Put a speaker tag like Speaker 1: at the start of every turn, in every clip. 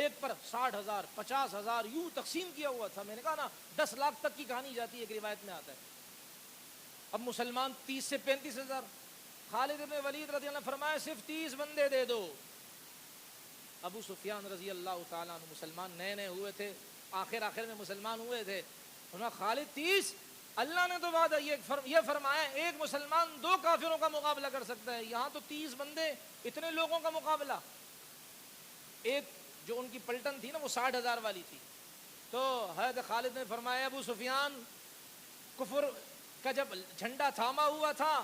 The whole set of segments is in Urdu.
Speaker 1: ایک پر 60,000 50,000 یوں تقسیم کیا ہوا تھا. میں نے کہا نا 10 لاکھ تک کی کہانی جاتی ہے, ایک روایت میں آتا ہے. اب مسلمان 30 سے 35,000. خالد بن ولید رضی اللہ عنہ فرمایا صرف 30 بندے دے دو. ابو سفیان رضی اللہ تعالیٰ عنہ مسلمان نئے نئے ہوئے تھے, آخر میں مسلمان ہوئے تھے. انہوں نے خالد 30, اللہ نے تو وعدہ یہ فرمایا ایک مسلمان 2 کافروں کا مقابلہ کر سکتا ہے, یہاں تو 30 بندے اتنے لوگوں کا مقابلہ. ایک جو ان کی پلٹن تھی نا وہ 60,000 والی تھی. تو حضرت خالد نے فرمایا ابو سفیان, کفر کا جب جھنڈا تھاما ہوا تھا,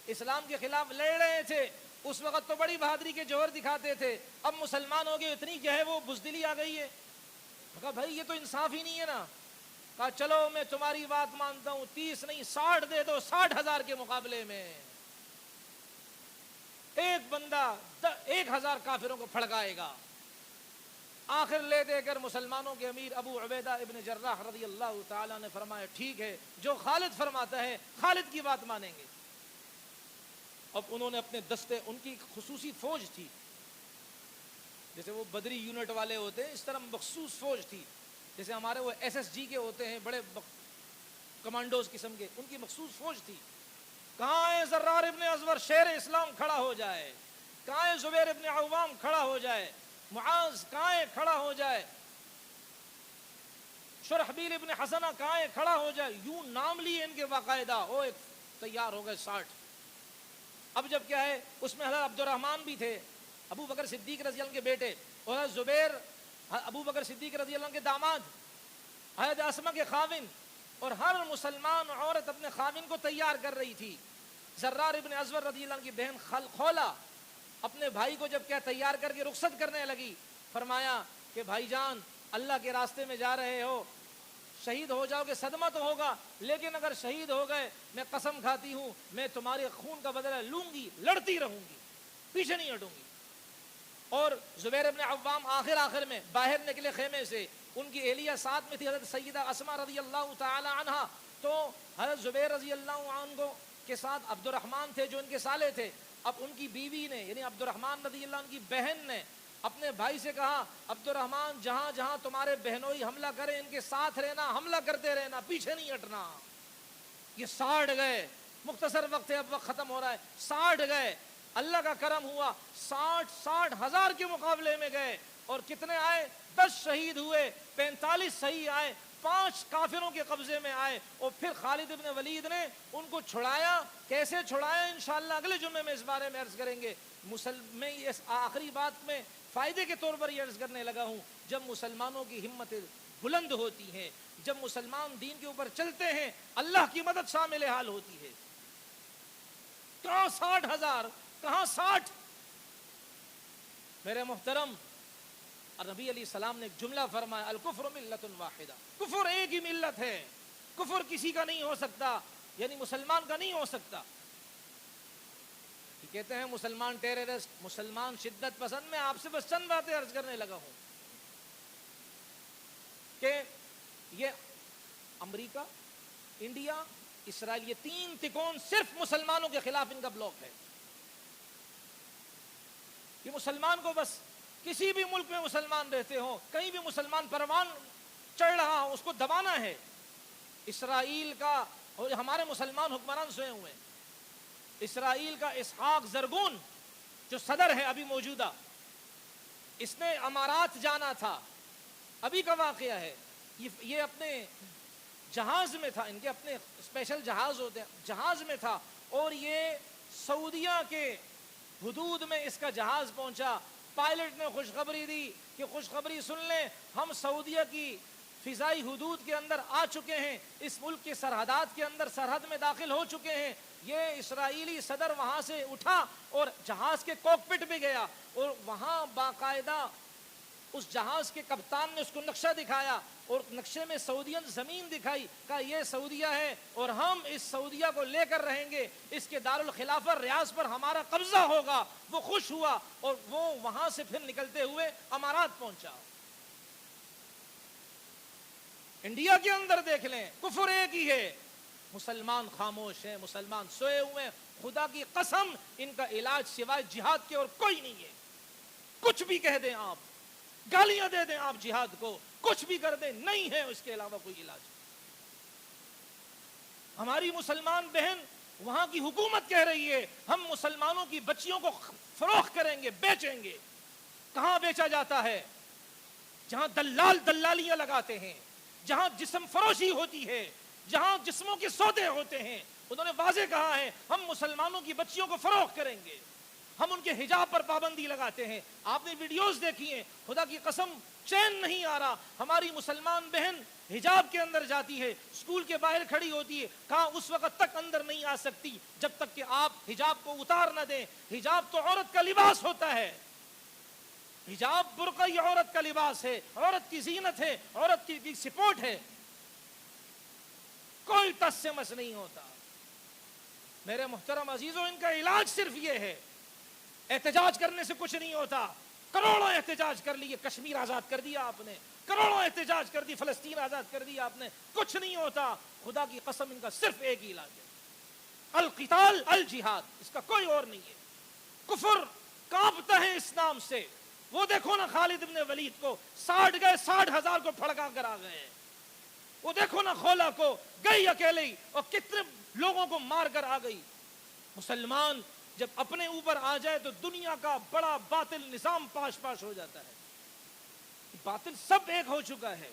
Speaker 1: اسلام کے خلاف لڑ رہے تھے, اس وقت تو بڑی بہادری کے جوہر دکھاتے تھے, اب مسلمان ہو گئے, اتنی جو ہے وہ بزدلی آ گئی ہے. کہا بھائی یہ تو انصاف ہی نہیں ہے نا. کہا چلو میں تمہاری بات مانتا ہوں, 30 نہیں 60 دے دو. 60,000 کے مقابلے میں ایک بندہ 1,000 کافروں کو پھڑکائے گا. آخر لے دے کر مسلمانوں کے امیر ابو عبیدہ ابن جراح رضی اللہ تعالیٰ نے فرمایا ٹھیک ہے, جو خالد فرماتا ہے خالد کی بات مانیں گے. اب انہوں نے اپنے دستے, ان کی خصوصی فوج تھی, جیسے وہ بدری یونٹ والے ہوتے ہیں اس طرح مخصوص فوج تھی, جیسے ہمارے وہ SSG کے ہوتے ہیں بڑے کمانڈوز قسم کے, ان کی مخصوص فوج تھی. کہاں ہے زرار ابن ازور شیر اسلام کھڑا ہو جائے, کہاں ہے زبیر ابن عوام کھڑا ہو جائے, معاذ کہاں ہے کھڑا ہو جائے, شرحبیل ابن حسنہ کہاں ہے کھڑا ہو جائے. یوں نام لیے ان کے باقاعدہ, وہ ایک تیار ہو گئے 60. اب جب کیا ہے اس میں حضرت عبد الرحمن بھی تھے, ابو بکر صدیق رضی اللہ عنہ کے بیٹے, اور حضرت زبیر ابو بکر صدیق رضی اللہ عنہ کے داماد, حضرت اسماء کے خاوند, اور ہر مسلمان عورت اپنے خاوند کو تیار کر رہی تھی. زرار ابن ازور رضی اللہ عنہ کی بہن خولا اپنے بھائی کو جب کیا تیار کر کے رخصت کرنے لگی, فرمایا کہ بھائی جان اللہ کے راستے میں جا رہے ہو, شہید ہو جاؤ گے صدمہ تو ہوگا, لیکن اگر شہید ہو گئے میں قسم کھاتی ہوں میں تمہارے خون کا بدلہ لوں گی, لڑتی رہوں گی, پیچھے نہیں ہٹوں گی. اور زبیر ابن عوام آخر میں باہر نکلے خیمے سے, ان کی اہلیہ ساتھ میں تھی حضرت سیدہ اسماء رضی اللہ تعالی عنہا. تو حضرت زبیر رضی اللہ عنہ کے ساتھ عبد الرحمن تھے جو ان کے سالے تھے. اب ان کی بیوی نے یعنی عبد الرحمن رضی اللہ عنہ کی بہن نے اپنے بھائی سے کہا عبد الرحمن جہاں جہاں تمہارے بہنوئی حملہ کریں ان کے ساتھ رہنا, حملہ کرتے رہنا, پیچھے نہیں ہٹنا. یہ 60 گئے, مختصر وقت ہے اب وقت ختم ہو رہا ہے, 60 گئے. اللہ کا کرم ہوا 60,000 کے مقابلے میں گئے, اور کتنے آئے 10 شہید ہوئے, 45 صحیح آئے, 5 کافروں کے قبضے میں آئے. اور پھر خالد ابن ولید نے ان کو چھڑایا. کیسے چھڑایا انشاءاللہ اگلے جمعے میں اس بارے میں عرض کریں گے. میں اس آخری بات میں فائدے کے طور پر یہ عرض کرنے لگا ہوں, جب مسلمانوں کی ہمت بلند ہوتی ہے, جب مسلمان دین کے اوپر چلتے ہیں, اللہ کی مدد شامل حال ہوتی ہے. کہاں 60,000 کہاں 60. میرے محترم, نبی علیہ السلام نے ایک جملہ فرمایا الکفر ملت واحدہ, کفر ایک ہی ملت ہے, کفر کسی کا نہیں ہو سکتا, یعنی مسلمان کا نہیں ہو سکتا. کہتے ہیں مسلمان ٹیررسٹ, مسلمان شدت پسند. میں آپ سے بس چند باتیں عرض کرنے لگا ہوں کہ یہ امریکہ, انڈیا, اسرائیل, یہ 3 تکون صرف مسلمانوں کے خلاف ان کا بلاک ہے. یہ مسلمان کو بس کسی بھی ملک میں مسلمان رہتے ہوں, کہیں بھی مسلمان پروان چڑھ رہا ہو, اس کو دبانا ہے. اسرائیل کا, اور ہمارے مسلمان حکمران سوئے ہوئے ہیں, اسرائیل کا اسحاق زرگون جو صدر ہے ابھی موجودہ, اس نے امارات جانا تھا, ابھی کا واقعہ ہے. یہ اپنے جہاز میں تھا, ان کے اپنے اسپیشل جہاز ہوتے ہیں, جہاز میں تھا, اور یہ سعودیہ کے حدود میں اس کا جہاز پہنچا. پائلٹ نے خوشخبری دی کہ خوشخبری سن لیں, ہم سعودیہ کی فضائی حدود کے اندر آ چکے ہیں, اس ملک کے سرحدات کے اندر سرحد میں داخل ہو چکے ہیں. یہ اسرائیلی صدر وہاں سے اٹھا اور جہاز کے کوکپٹ میں گیا, اور وہاں باقاعدہ اس جہاز کے کپتان نے اس کو نقشہ دکھایا, اور نقشے میں سعودین زمین دکھائی, کہا یہ سعودیہ ہے اور ہم اس سعودیہ کو لے کر رہیں گے, اس کے دارالخلافہ ریاض پر ہمارا قبضہ ہوگا. وہ خوش ہوا اور وہ وہاں سے پھر نکلتے ہوئے امارات پہنچا. انڈیا کے اندر دیکھ لیں, کفر ایک ہی ہے, مسلمان خاموش ہیں, مسلمان سوئے ہوئے ہیں. خدا کی قسم ان کا علاج سوائے جہاد کے اور کوئی نہیں ہے. کچھ بھی کہہ دیں آپ, گالیاں دے دیں آپ جہاد کو، کچھ بھی کر دیں، نہیں ہے اس کے علاوہ کوئی علاج۔ ہماری مسلمان بہن وہاں کی حکومت کہہ رہی ہے ہم مسلمانوں کی بچیوں کو فروخت کریں گے، بیچیں گے۔ کہاں بیچا جاتا ہے؟ جہاں دلال دلالیاں لگاتے ہیں، جہاں جسم فروشی ہوتی ہے، جہاں جسموں کے سودے ہوتے ہیں، انہوں نے واضح کہا ہے ہم مسلمانوں کی بچیوں کو فروخت کریں گے، ہم ان کے حجاب پر پابندی لگاتے ہیں۔ آپ نے ویڈیوز دیکھی ہیں، خدا کی قسم چین نہیں آ رہا۔ ہماری مسلمان بہن حجاب کے اندر جاتی ہے، اسکول کے باہر کھڑی ہوتی ہے، کہاں اس وقت تک اندر نہیں آ سکتی جب تک کہ آپ حجاب کو اتار نہ دیں۔ حجاب تو عورت کا لباس ہوتا ہے، حجاب برقع یہ عورت کا لباس ہے، عورت کی زینت ہے، عورت کی سپورٹ ہے، کوئی ٹس سے مس نہیں ہوتا۔ میرے محترم عزیزوں، ان کا علاج صرف یہ ہے، احتجاج کرنے سے کچھ نہیں ہوتا۔ کروڑوں احتجاج کر لیے، کشمیر آزاد کر دیا آپ نے، کروڑوں احتجاج کر دی، فلسطین آزاد کر دیا آپ نے، کچھ نہیں ہوتا۔ خدا کی قسم ان کا صرف ایک ہی علاج ہے، القتال الجہاد، اس کا کوئی اور نہیں ہے۔ کفر کانپتا ہے اس نام سے۔ وہ دیکھو نا خالد بن ولید کو 60 گئے، 60,000 کو پھڑکا کر آ گئے۔ وہ دیکھو نا خولا کو، گئی اکیلے ہی اور کتنے لوگوں کو مار کر آ گئی۔ مسلمان جب اپنے اوپر آ جائے تو دنیا کا بڑا باطل نظام پاش پاش ہو جاتا ہے، باطل سب ایک ہو چکا ہے۔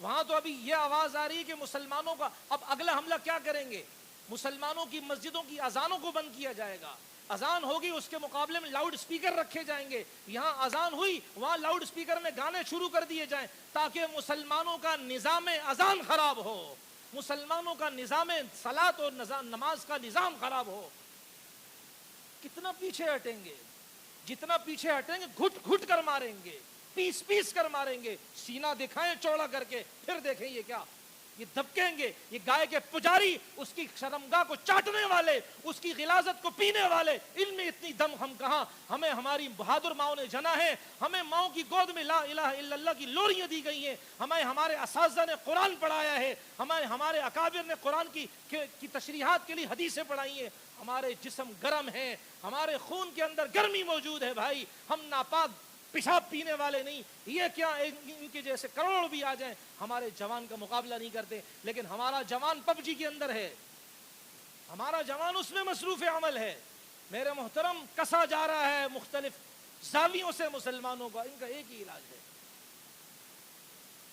Speaker 1: وہاں تو ابھی یہ آواز آ رہی ہے کہ مسلمانوں کا اب اگلا حملہ کیا کریں گے، مسلمانوں کی مسجدوں کی اذانوں کو بند کیا جائے گا۔ اذان ہوگی اس کے مقابلے میں لاؤڈ سپیکر رکھے جائیں گے، یہاں اذان ہوئی وہاں لاؤڈ سپیکر میں گانے شروع کر دیے جائیں تاکہ مسلمانوں کا نظام اذان خراب ہو، مسلمانوں کا نظام صلاۃ اور نماز کا نظام خراب ہو۔ کتنا پیچھے ہٹیں گے، جتنا پیچھے ہٹیں گے گھٹ گھٹ کر ماریں گے، پیس پیس کر ماریں گے۔ سینہ دکھائیں چوڑا کر کے، پھر دیکھیں یہ کیا، یہ دھبکیں گے۔ یہ گائے کے پجاری، اس کی شرمگاہ کو چاٹنے والے، اس کی غلاظت کو پینے والے، ان میں اتنی دم ہم کہاں؟ ہمیں ہماری بہادر ماؤں نے جنا ہے، ہمیں ماؤں کی گود میں لا الہ الا اللہ کی لوریاں دی گئی ہیں، ہمیں ہمارے اساتذہ نے قرآن پڑھایا ہے، ہمیں ہمارے اکابر نے قرآن کی تشریحات کے لیے حدیثیں پڑھائی ہیں۔ ہمارے جسم گرم ہیں، ہمارے خون کے اندر گرمی موجود ہے بھائی، ہم ناپاک پیشاب پینے والے نہیں۔ یہ کیا ان کے جیسے کروڑ بھی آ جائیں ہمارے جوان کا مقابلہ نہیں کرتے، لیکن ہمارا جوان پب جی کے اندر ہے، ہمارا جوان اس میں مصروف عمل ہے۔ میرے محترم، کسا جا رہا ہے مختلف زاویوں سے مسلمانوں کا، ان کا ایک ہی علاج ہے۔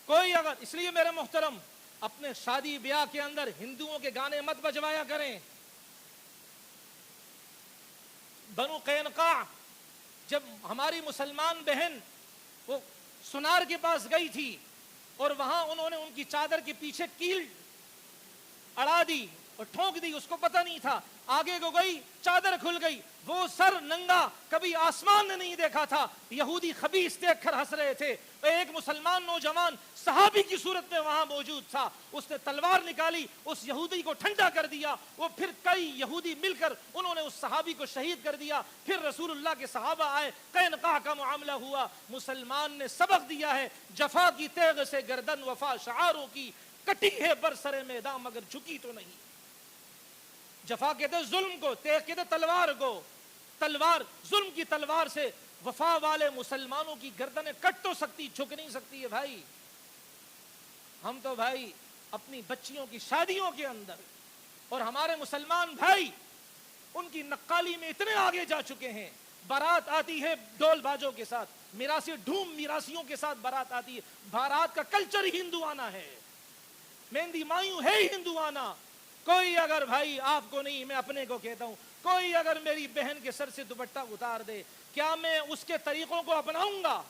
Speaker 1: کوئی اگر، اس لیے میرے محترم اپنے شادی بیاہ کے اندر ہندوؤں کے گانے مت بجوایا کریں۔ بنو قینقاع جب ہماری مسلمان بہن وہ سنار کے پاس گئی تھی اور وہاں انہوں نے ان کی چادر کے پیچھے کیل اڑا دی اور ٹھونک دی، اس کو پتہ نہیں تھا، آگے کو گئی چادر کھل گئی، وہ سر ننگا، کبھی آسمان نے نہیں دیکھا تھا۔ یہودی خبیث دیکھ کر ہنس رہے تھے۔ ایک مسلمان نوجوان صحابی کی صورت میں وہاں موجود تھا، اس نے تلوار نکالی، اس یہودی کو ٹھنڈا کر دیا۔ وہ پھر کئی یہودی مل کر انہوں نے اس صحابی کو شہید کر دیا۔ پھر رسول اللہ کے صحابہ آئے، قینقاع کا معاملہ ہوا۔ مسلمان نے سبق دیا ہے، جفا کی تیغ سے گردن وفا شعاروں کی، کٹی ہے برسر میدان مگر جھکی تو نہیں۔ جفا کہتے ظلم کو، تیغ کہتے تلوار کو۔ تلوار، ظلم کی تلوار سے وفا والے مسلمانوں کی گردنیں کٹ تو سکتی، جھک نہیں سکتی ہے بھائی۔ ہم تو بھائی اپنی بچیوں کی شادیوں کے اندر اور ہمارے مسلمان بھائی ان کی نقالی میں اتنے آگے جا چکے ہیں۔ بارات آتی ہے ڈول باجوں کے ساتھ، میراثی ڈھوم میراثیوں کے ساتھ بارات آتی ہے۔ بارات کا کلچر ہی ہندوانہ ہے، مہندی مایوں ہے ہی ہندوانہ۔ کوئی اگر بھائی آپ کو نہیں، میں اپنے کو کہتا ہوں، کوئی اگر میری بہن کے سر سے دوپٹہ اتار دے، کیا میں اس کے طریقوں کو اپناؤں گا؟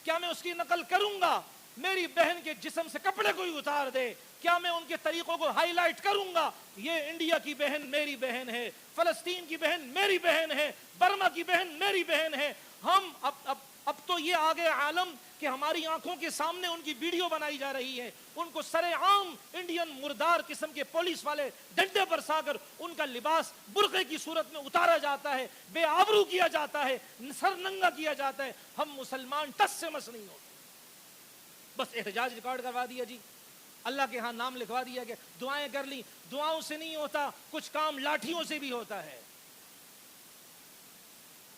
Speaker 1: کیا میں اس کی نقل کروں گا؟ میری بہن کے جسم سے کپڑے کوئی اتار دے، کیا میں ان کے طریقوں کو ہائی لائٹ کروں گا؟ یہ انڈیا کی بہن میری بہن ہے، فلسطین کی بہن میری بہن ہے، برما کی بہن میری بہن ہے۔ ہم اب تو یہ آگے عالم کہ ہماری آنکھوں کے سامنے ان کی ویڈیو بنائی جا رہی ہے، ان کو سرے عام انڈین مردار قسم کے پولیس والے ڈنڈے برسا کر ان کا لباس برقعے کی صورت میں اتارا جاتا ہے، بے آبرو کیا جاتا ہے، سر ننگا کیا جاتا ہے۔ ہم مسلمان ٹس سے مس نہیں ہوتے، بس احتجاج ریکارڈ کروا دیا جی، اللہ کے ہاں نام لکھوا دیا کہ دعائیں کر لی۔ دعاؤں سے نہیں ہوتا، کچھ کام لاٹھیوں سے بھی ہوتا ہے۔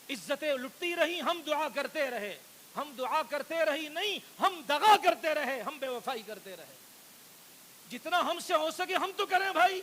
Speaker 1: عزتیں لٹتی رہی، ہم دعا کرتے رہے۔ ہم دعا کرتے رہی نہیں، ہم دغا کرتے رہے، ہم بے وفائی کرتے رہے. جتنا ہم سے ہو سکے ہم تو کریں بھائی.